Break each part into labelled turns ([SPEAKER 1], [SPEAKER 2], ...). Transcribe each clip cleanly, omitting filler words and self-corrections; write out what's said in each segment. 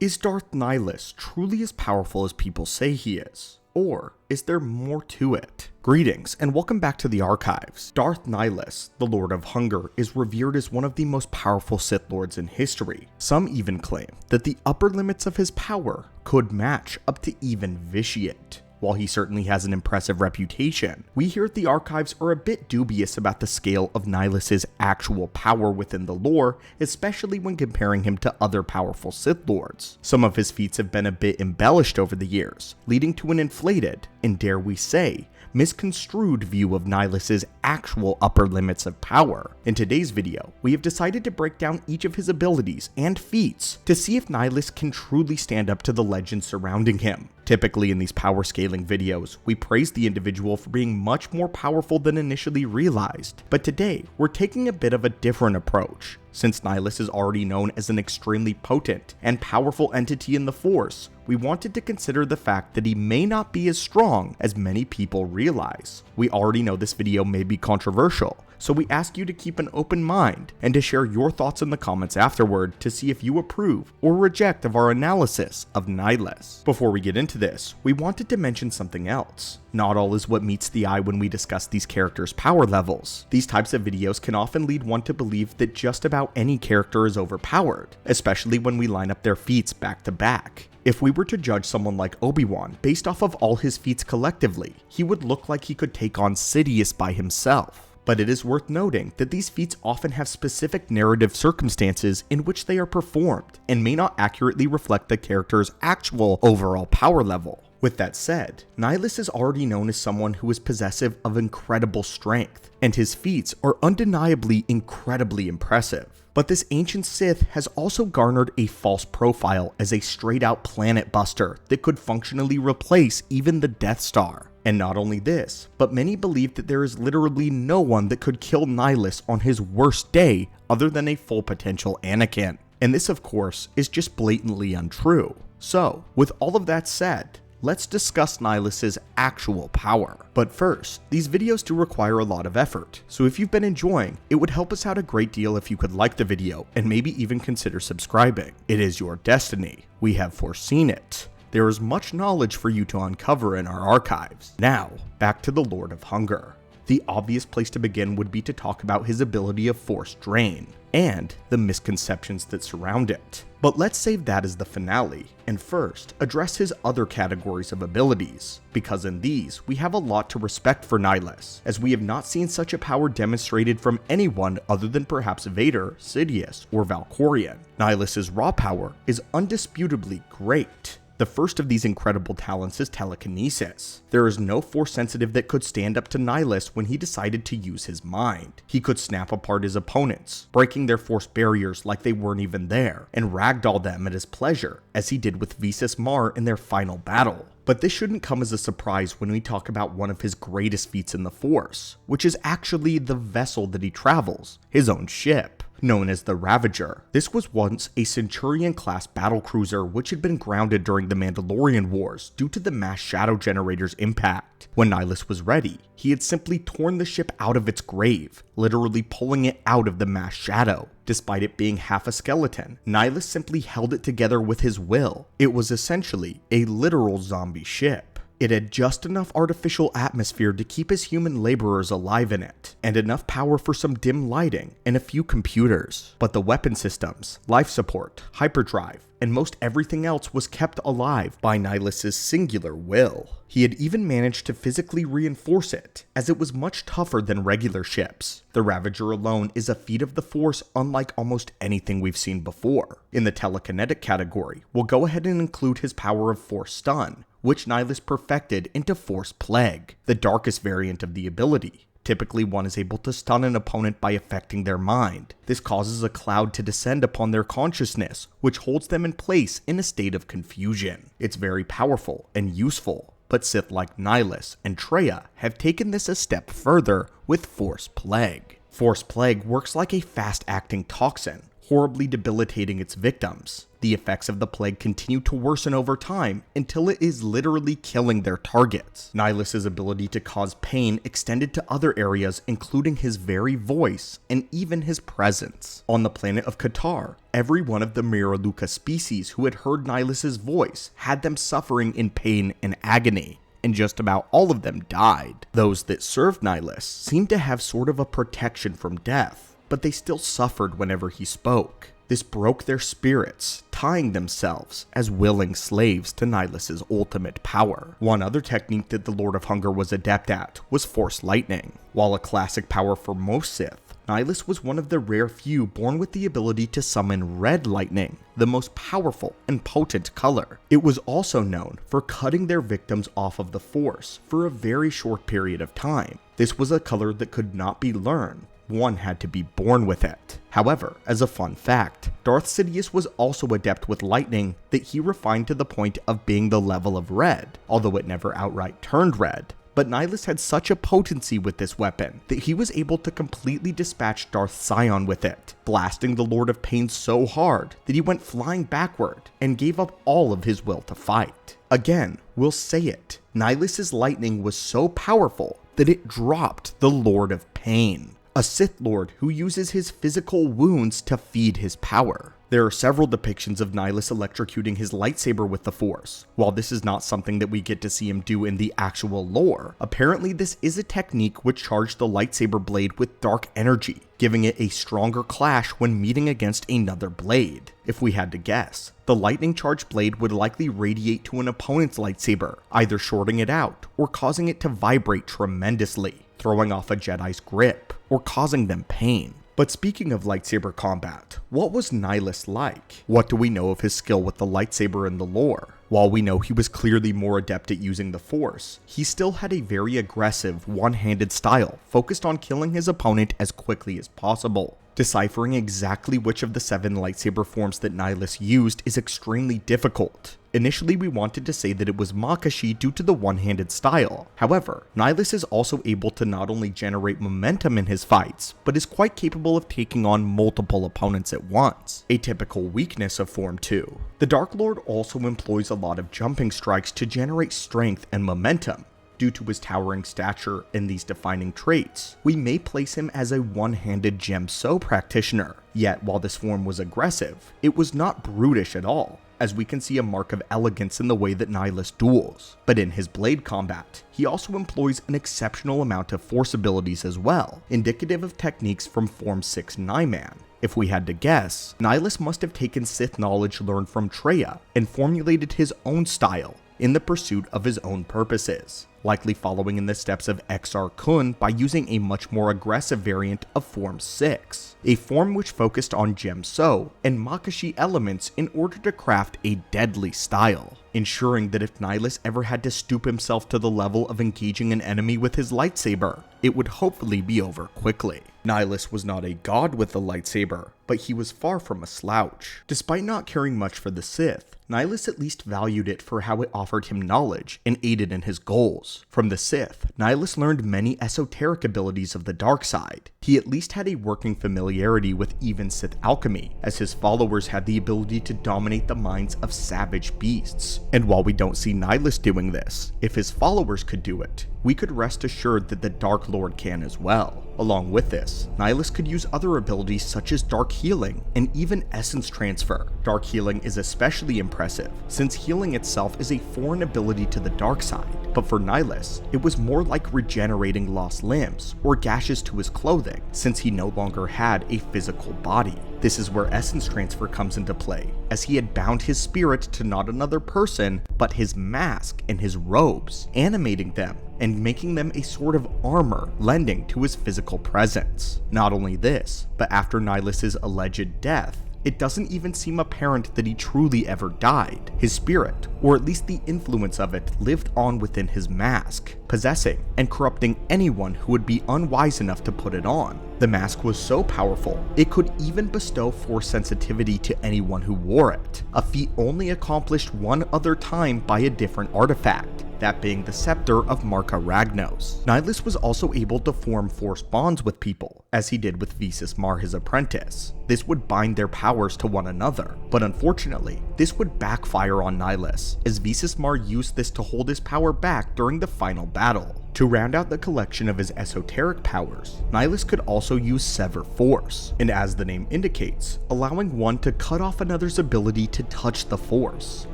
[SPEAKER 1] Is Darth Nihilus truly as powerful as people say he is? Or is there more to it? Greetings and welcome back to the archives. Darth Nihilus, the Lord of Hunger, is revered as one of the most powerful Sith Lords in history. Some even claim that the upper limits of his power could match up to even Vitiate. While he certainly has an impressive reputation, we here at the archives are a bit dubious about the scale of Nihilus's actual power within the lore, especially when comparing him to other powerful Sith Lords. Some of his feats have been a bit embellished over the years, leading to an inflated, and dare we say, misconstrued view of Nihilus's actual upper limits of power. In today's video, we have decided to break down each of his abilities and feats to see if Nihilus can truly stand up to the legends surrounding him. Typically in these power scaling videos, we praise the individual for being much more powerful than initially realized, but today we're taking a bit of a different approach. Since Nihilus is already known as an extremely potent and powerful entity in the Force, we wanted to consider the fact that he may not be as strong as many people realize. We already know this video may be controversial, so we ask you to keep an open mind and to share your thoughts in the comments afterward to see if you approve or reject of our analysis of Nihilus. Before we get into this, we wanted to mention something else. Not all is what meets the eye when we discuss these characters' power levels. These types of videos can often lead one to believe that just about any character is overpowered, especially when we line up their feats back to back. If we were to judge someone like Obi-Wan based off of all his feats collectively, he would look like he could take on Sidious by himself. But it is worth noting that these feats often have specific narrative circumstances in which they are performed, and may not accurately reflect the character's actual overall power level. With that said, Nihilus is already known as someone who is possessive of incredible strength, and his feats are undeniably incredibly impressive. But this ancient Sith has also garnered a false profile as a straight-out planet buster that could functionally replace even the Death Star. And not only this, but many believe that there is literally no one that could kill Nihilus on his worst day other than a full potential Anakin. And this of course is just blatantly untrue. So, with all of that said, let's discuss Nihilus's actual power. But first, these videos do require a lot of effort, so if you've been enjoying, it would help us out a great deal if you could like the video and maybe even consider subscribing. It is your destiny. We have foreseen it. There is much knowledge for you to uncover in our archives. Now, back to the Lord of Hunger. The obvious place to begin would be to talk about his ability of Force Drain, and the misconceptions that surround it. But let's save that as the finale, and first, address his other categories of abilities, because in these, we have a lot to respect for Nihilus, as we have not seen such a power demonstrated from anyone other than perhaps Vader, Sidious, or Valkorion. Nihilus's raw power is undisputably great. The first of these incredible talents is telekinesis. There is no Force sensitive that could stand up to Nihilus when he decided to use his mind. He could snap apart his opponents, breaking their Force barriers like they weren't even there, and ragdoll them at his pleasure, as he did with Visas Mar in their final battle. But this shouldn't come as a surprise when we talk about one of his greatest feats in the Force, which is actually the vessel that he travels, his own ship. Known as the Ravager. This was once a Centurion-class battlecruiser which had been grounded during the Mandalorian Wars due to the mass shadow generator's impact. When Nihilus was ready, he had simply torn the ship out of its grave, literally pulling it out of the mass shadow. Despite it being half a skeleton, Nihilus simply held it together with his will. It was essentially a literal zombie ship. It had just enough artificial atmosphere to keep his human laborers alive in it, and enough power for some dim lighting and a few computers. But the weapon systems, life support, hyperdrive, and most everything else was kept alive by Nihilus's singular will. He had even managed to physically reinforce it, as it was much tougher than regular ships. The Ravager alone is a feat of the Force unlike almost anything we've seen before. In the telekinetic category, we'll go ahead and include his power of Force Stun, which Nihilus perfected into Force Plague, the darkest variant of the ability. Typically, one is able to stun an opponent by affecting their mind. This causes a cloud to descend upon their consciousness, which holds them in place in a state of confusion. It's very powerful and useful, but Sith like Nihilus and Traya have taken this a step further with Force Plague. Force Plague works like a fast-acting toxin, horribly debilitating its victims. The effects of the plague continue to worsen over time until it is literally killing their targets. Nihilus' ability to cause pain extended to other areas, including his very voice and even his presence. On the planet of Qatar, every one of the Miraluka species who had heard Nihilus' voice had them suffering in pain and agony, and just about all of them died. Those that served Nihilus seemed to have sort of a protection from death, but they still suffered whenever he spoke. This broke their spirits, tying themselves as willing slaves to Nihilus' ultimate power. One other technique that the Lord of Hunger was adept at was Force Lightning. While a classic power for most Sith, Nihilus was one of the rare few born with the ability to summon red lightning, the most powerful and potent color. It was also known for cutting their victims off of the Force for a very short period of time. This was a color that could not be learned. One had to be born with it. However, as a fun fact, Darth Sidious was also adept with lightning that he refined to the point of being the level of red, although it never outright turned red. But Nihilus had such a potency with this weapon that he was able to completely dispatch Darth Sion with it, blasting the Lord of Pain so hard that he went flying backward and gave up all of his will to fight. Again, we'll say it, Nihilus' lightning was so powerful that it dropped the Lord of Pain, a Sith Lord who uses his physical wounds to feed his power. There are several depictions of Nihilus electrocuting his lightsaber with the Force. While this is not something that we get to see him do in the actual lore, apparently this is a technique which charged the lightsaber blade with dark energy, giving it a stronger clash when meeting against another blade. If we had to guess, the lightning charged blade would likely radiate to an opponent's lightsaber, either shorting it out or causing it to vibrate tremendously, throwing off a Jedi's grip or causing them pain. But speaking of lightsaber combat, what was Nihilus like? What do we know of his skill with the lightsaber in the lore? While we know he was clearly more adept at using the Force, he still had a very aggressive, one-handed style focused on killing his opponent as quickly as possible. Deciphering exactly which of the 7 lightsaber forms that Nihilus used is extremely difficult. Initially, we wanted to say that it was Makashi due to the one-handed style. However, Nihilus is also able to not only generate momentum in his fights, but is quite capable of taking on multiple opponents at once, a typical weakness of Form 2. The Dark Lord also employs a lot of jumping strikes to generate strength and momentum. Due to his towering stature and these defining traits, we may place him as a one-handed Gem-So practitioner. Yet, while this form was aggressive, it was not brutish at all, as we can see a mark of elegance in the way that Nihilus duels. But in his blade combat, he also employs an exceptional amount of force abilities as well, indicative of techniques from Form 6 Nyman. If we had to guess, Nihilus must have taken Sith knowledge learned from Traya and formulated his own style in the pursuit of his own purposes, likely following in the steps of Exar Kun by using a much more aggressive variant of Form 6, a form which focused on Gem-So and Makashi elements in order to craft a deadly style, ensuring that if Nihilus ever had to stoop himself to the level of engaging an enemy with his lightsaber, it would hopefully be over quickly. Nihilus was not a god with the lightsaber, but he was far from a slouch. Despite not caring much for the Sith, Nihilus at least valued it for how it offered him knowledge and aided in his goals. From the Sith, Nihilus learned many esoteric abilities of the dark side. He at least had a working familiarity with even Sith alchemy, as his followers had the ability to dominate the minds of savage beasts. And while we don't see Nihilus doing this, if his followers could do it, we could rest assured that the Dark Lord can as well. Along with this, Nihilus could use other abilities such as Dark Healing and even Essence Transfer. Dark Healing is especially impressive, since healing itself is a foreign ability to the dark side, but for Nihilus, it was more like regenerating lost limbs or gashes to his clothing, since he no longer had a physical body. This is where Essence Transfer comes into play, as he had bound his spirit to not another person, but his mask and his robes, animating them and making them a sort of armor lending to his physical presence. Not only this, but after Nihilus' alleged death, it doesn't even seem apparent that he truly ever died. His spirit, or at least the influence of it, lived on within his mask, possessing and corrupting anyone who would be unwise enough to put it on. The mask was so powerful, it could even bestow force sensitivity to anyone who wore it, a feat only accomplished one other time by a different artifact, that being the scepter of Marka Ragnos. Nihilus was also able to form force bonds with people, as he did with Mar, his apprentice. This would bind their powers to one another, but unfortunately, this would backfire on Nihilus, as Mar used this to hold his power back during the final battle. To round out the collection of his esoteric powers, Nihilus could also use Sever Force, and as the name indicates, allowing one to cut off another's ability to touch the Force.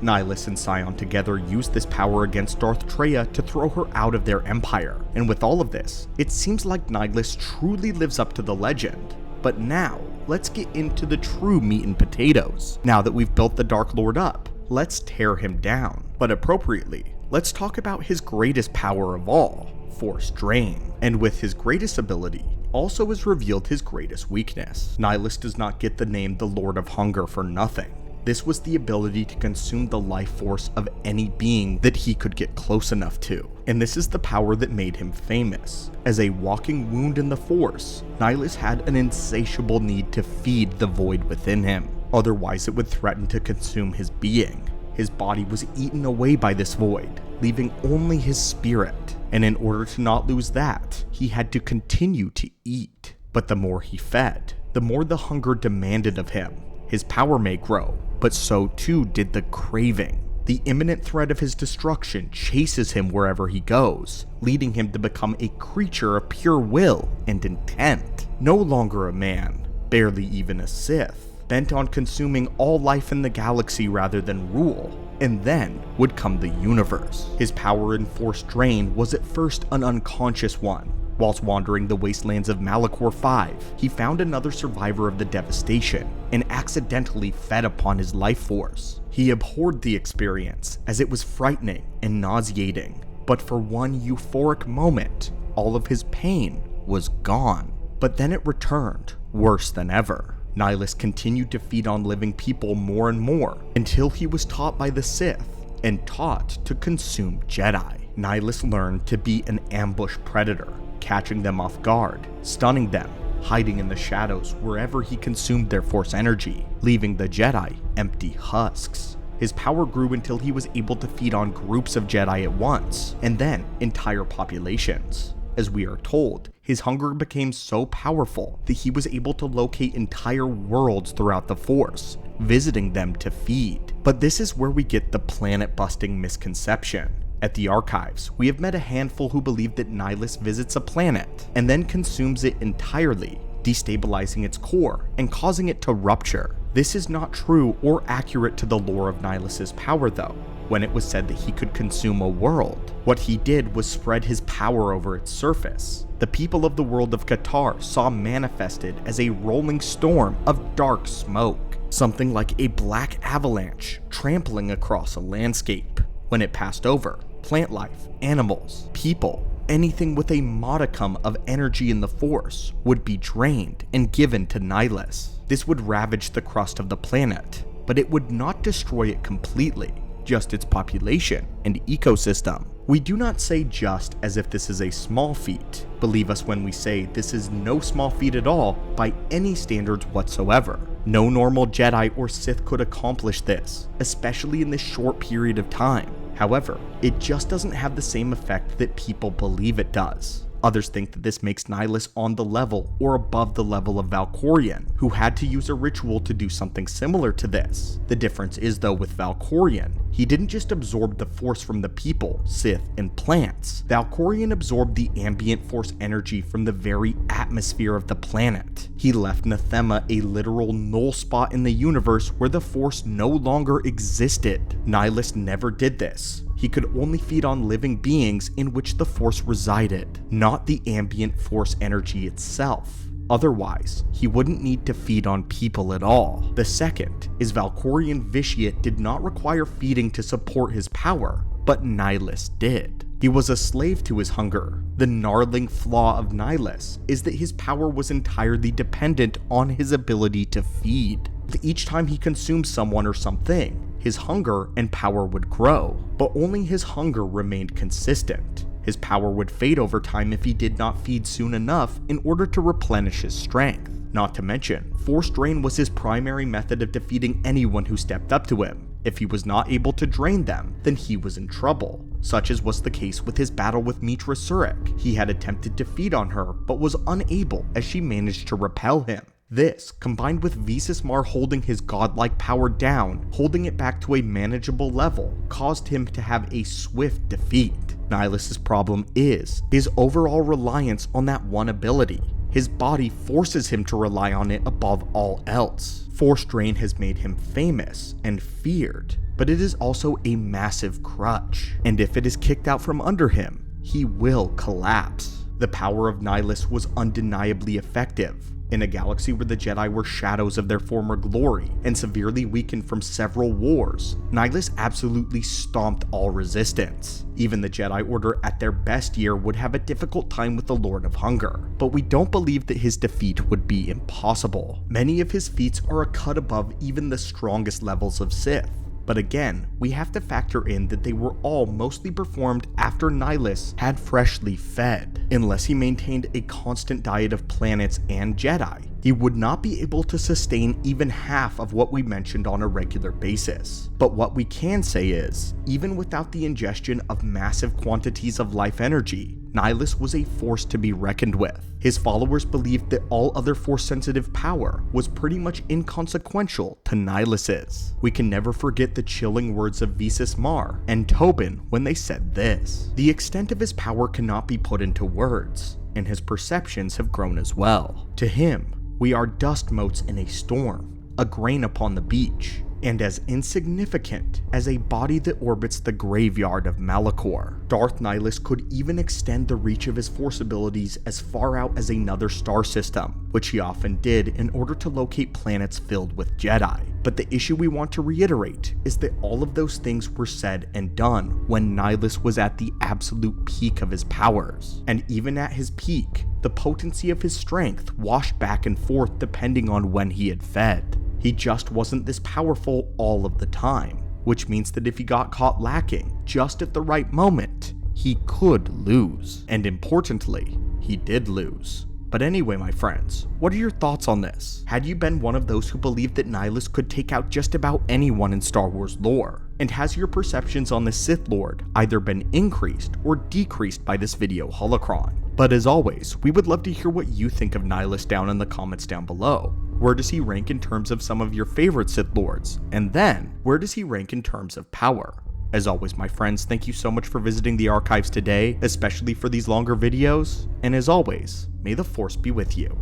[SPEAKER 1] Nihilus and Scion together used this power against Darth Treya to throw her out of their empire, and with all of this, it seems like Nihilus truly lives up to the legend. But now, let's get into the true meat and potatoes. Now that we've built the Dark Lord up, let's tear him down. But appropriately, let's talk about his greatest power of all, Force Drain. And with his greatest ability, also is revealed his greatest weakness. Nihilus does not get the name the Lord of Hunger for nothing. This was the ability to consume the life force of any being that he could get close enough to. And this is the power that made him famous. As a walking wound in the Force, Nihilus had an insatiable need to feed the void within him. Otherwise, it would threaten to consume his being. His body was eaten away by this void, leaving only his spirit. And in order to not lose that, he had to continue to eat. But the more he fed, the more the hunger demanded of him. His power may grow, but so too did the craving. The imminent threat of his destruction chases him wherever he goes, leading him to become a creature of pure will and intent. No longer a man, barely even a Sith, bent on consuming all life in the galaxy rather than rule. And then would come the universe. His power in Force Drain was at first an unconscious one. Whilst wandering the wastelands of Malachor 5, he found another survivor of the devastation and accidentally fed upon his life force. He abhorred the experience as it was frightening and nauseating, but for one euphoric moment, all of his pain was gone. But then it returned, worse than ever. Nihilus continued to feed on living people more and more until he was taught by the Sith and taught to consume Jedi. Nihilus learned to be an ambush predator, catching them off guard, stunning them, hiding in the shadows wherever he consumed their Force energy, leaving the Jedi empty husks. His power grew until he was able to feed on groups of Jedi at once, and then entire populations. As we are told, his hunger became so powerful that he was able to locate entire worlds throughout the Force, visiting them to feed. But this is where we get the planet-busting misconception. At the archives, we have met a handful who believe that Nihilus visits a planet and then consumes it entirely, destabilizing its core and causing it to rupture. This is not true or accurate to the lore of Nihilus's power though. When it was said that he could consume a world, what he did was spread his power over its surface. The people of the world of Qatar saw manifested as a rolling storm of dark smoke, something like a black avalanche trampling across a landscape. When it passed over, plant life, animals, people, anything with a modicum of energy in the Force would be drained and given to Nihilus. This would ravage the crust of the planet, but it would not destroy it completely, just its population and ecosystem. We do not say just as if this is a small feat. Believe us when we say this is no small feat at all by any standards whatsoever. No normal Jedi or Sith could accomplish this, especially in this short period of time. However, it just doesn't have the same effect that people believe it does. Others think that this makes Nihilus on the level or above the level of Valkorion, who had to use a ritual to do something similar to this. The difference is though with Valkorion, he didn't just absorb the Force from the people, Sith, and plants. Valkorion absorbed the ambient Force energy from the very atmosphere of the planet. He left Nathema a literal null spot in the universe where the Force no longer existed. Nihilus never did this. He could only feed on living beings in which the Force resided, not the ambient Force energy itself. Otherwise, he wouldn't need to feed on people at all. The second is Valkorion Vitiate did not require feeding to support his power, but Nihilus did. He was a slave to his hunger. The gnarling flaw of Nihilus is that his power was entirely dependent on his ability to feed. Each time he consumed someone or something, his hunger and power would grow, but only his hunger remained consistent. His power would fade over time if he did not feed soon enough in order to replenish his strength. Not to mention, Force Drain was his primary method of defeating anyone who stepped up to him. If he was not able to drain them, then he was in trouble. such as was the case with his battle with Mitra Surik. He had attempted to feed on her, but was unable as she managed to repel him. This, combined with Visas Mar holding his godlike power down, holding it back to a manageable level, caused him to have a swift defeat. Nihilus' problem is his overall reliance on that one ability. His body forces him to rely on it above all else. Force drain has made him famous and feared, but it is also a massive crutch, and if it is kicked out from under him, he will collapse. The power of Nihilus was undeniably effective. In a galaxy where the Jedi were shadows of their former glory and severely weakened from several wars, Nihilus absolutely stomped all resistance. Even the Jedi Order at their best year would have a difficult time with the Lord of Hunger, but we don't believe that his defeat would be impossible. Many of his feats are a cut above even the strongest levels of Sith. But again, we have to factor in that they were all mostly performed after Nihilus had freshly fed. Unless he maintained a constant diet of planets and Jedi, he would not be able to sustain even half of what we mentioned on a regular basis. But what we can say is, even without the ingestion of massive quantities of life energy, Nihilus was a force to be reckoned with. His followers believed that all other force-sensitive power was pretty much inconsequential to Nihilus's. We can never forget the chilling words of Visas Mar and Tobin when they said this. The extent of his power cannot be put into words, and his perceptions have grown as well. To him, we are dust motes in a storm, a grain upon the beach, and as insignificant as a body that orbits the graveyard of Malachor. Darth Nihilus could even extend the reach of his force abilities as far out as another star system, which he often did in order to locate planets filled with Jedi. But the issue we want to reiterate is that all of those things were said and done when Nihilus was at the absolute peak of his powers. And even at his peak, the potency of his strength washed back and forth depending on when he had fed. He just wasn't this powerful all of the time, which means that if he got caught lacking just at the right moment, he could lose. And importantly, he did lose. But anyway, my friends, what are your thoughts on this? Had you been one of those who believed that Nihilus could take out just about anyone in Star Wars lore? And has your perceptions on the Sith Lord either been increased or decreased by this video holocron? But as always, we would love to hear what you think of Nihilus down in the comments down below. Where does he rank in terms of some of your favorite Sith Lords? And then, where does he rank in terms of power? As always, my friends, thank you so much for visiting the archives today, especially for these longer videos. And as always, may the Force be with you.